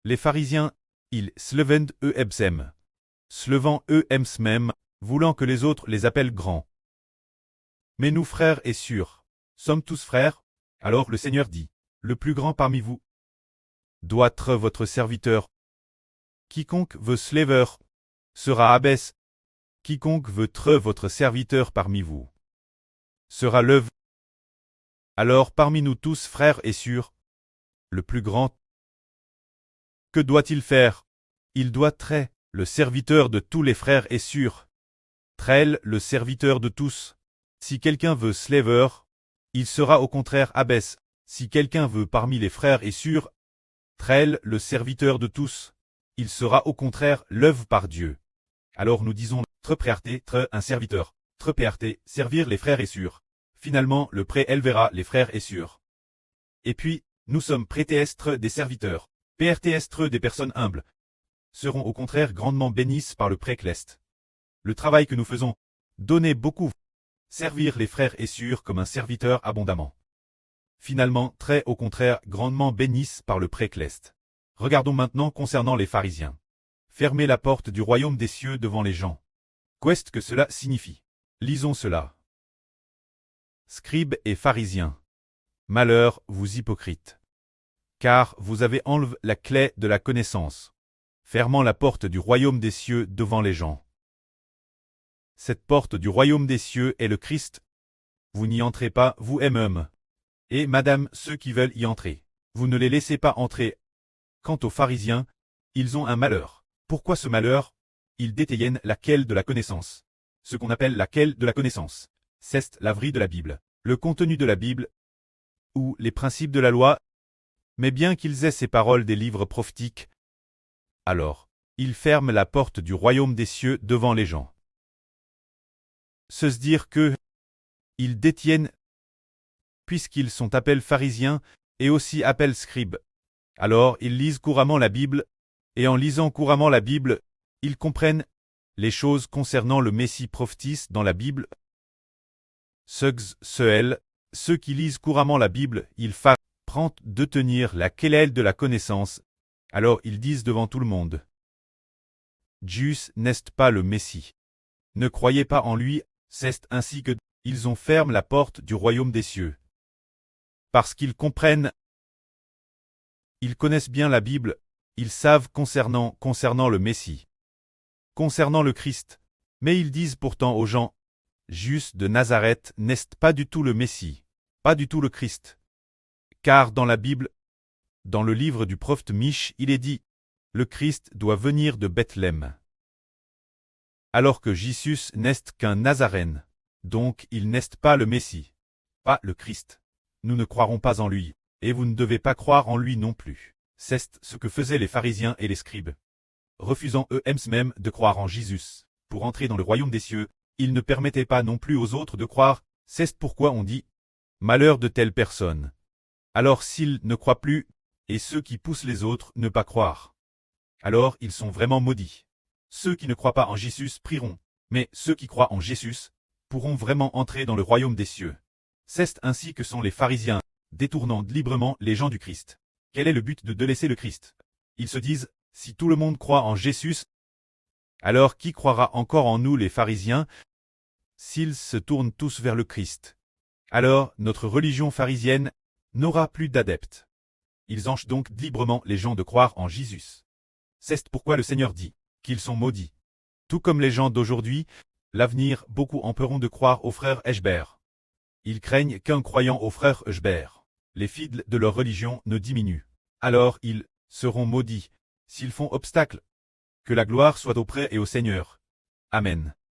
Les pharisiens, ils slevend ebsem. Slevant emsmem, voulant que les autres les appellent grands. Mais nous frères et sœurs, sommes tous frères. Alors le Seigneur dit, le plus grand parmi vous doit être votre serviteur. Quiconque veut slever sera abbesse. Quiconque veut être votre serviteur parmi vous sera leuve. Alors parmi nous tous frères et sœurs, le plus grand, que doit-il faire? Il doit être le serviteur de tous les frères et sœurs. Trel, le serviteur de tous. Si quelqu'un veut slaver, il sera au contraire abbesse. Si quelqu'un veut parmi les frères et sœurs, Trel, le serviteur de tous, il sera au contraire l'œuvre par Dieu. Alors nous disons treprearte, un serviteur, trepearte, servir les frères et sœurs. Finalement, le pré élevera les frères et sœurs. Et puis, nous sommes prétestres des serviteurs, prtestres des personnes humbles, seront au contraire grandement bénis par le précleste. Le travail que nous faisons, donner beaucoup, servir les frères et sœurs comme un serviteur abondamment. Finalement, très au contraire, grandement bénis par le précleste. Regardons maintenant concernant les pharisiens. Fermez la porte du royaume des cieux devant les gens. Qu'est-ce que cela signifie? Lisons cela. Scribes et pharisiens. Malheur, vous hypocrites. Car vous avez enlevé la clé de la connaissance, fermant la porte du royaume des cieux devant les gens. Cette porte du royaume des cieux est le Christ. Vous n'y entrez pas, vous-même. Et, madame, ceux qui veulent y entrer, vous ne les laissez pas entrer. Quant aux pharisiens, ils ont un malheur. Pourquoi ce malheur? Ils détiennent la quelle de la connaissance. Ce qu'on appelle la quelle de la connaissance, c'est la vraie de la Bible, le contenu de la Bible, ou les principes de la loi. Mais bien qu'ils aient ces paroles des livres prophétiques, alors, ils ferment la porte du royaume des cieux devant les gens. Se dire que ils détiennent, puisqu'ils sont appelés pharisiens et aussi appelés scribes. Alors ils lisent couramment la Bible, et en lisant couramment la Bible, ils comprennent les choses concernant le Messie prophétise dans la Bible. Ceux qui lisent couramment la Bible, ils prennent de tenir la quelle de la connaissance, alors ils disent devant tout le monde. Jésus n'est pas le Messie. Ne croyez pas en lui, c'est ainsi que ils ont fermé la porte du royaume des cieux. Parce qu'ils comprennent, ils connaissent bien la Bible, ils savent concernant le Messie, concernant le Christ, mais ils disent pourtant aux gens, Jésus de Nazareth n'est pas du tout le Messie, pas du tout le Christ. Car dans la Bible, dans le livre du prophète Mich, il est dit, le Christ doit venir de Bethléem. Alors que Jésus n'est qu'un Nazaréen, donc il n'est pas le Messie, pas le Christ. Nous ne croirons pas en lui, et vous ne devez pas croire en lui non plus. C'est ce que faisaient les pharisiens et les scribes. Refusant eux-mêmes de croire en Jésus, pour entrer dans le royaume des cieux, ils ne permettaient pas non plus aux autres de croire, c'est pourquoi on dit « Malheur de telle personne ». Alors s'ils ne croient plus, et ceux qui poussent les autres ne pas croire, alors ils sont vraiment maudits. Ceux qui ne croient pas en Jésus prieront, mais ceux qui croient en Jésus pourront vraiment entrer dans le royaume des cieux. C'est ainsi que sont les pharisiens, détournant librement les gens du Christ. Quel est le but de délaisser le Christ? Ils se disent, si tout le monde croit en Jésus, alors qui croira encore en nous les pharisiens? S'ils se tournent tous vers le Christ, alors notre religion pharisienne n'aura plus d'adeptes. Ils empêchent donc librement les gens de croire en Jésus. C'est pourquoi le Seigneur dit qu'ils sont maudits. Tout comme les gens d'aujourd'hui, l'avenir, beaucoup empêcheront de croire aux frères Eshber. Ils craignent qu'en croyant aux frères Eshber, les fidèles de leur religion ne diminuent. Alors ils seront maudits, s'ils font obstacle. Que la gloire soit auprès et au Seigneur. Amen.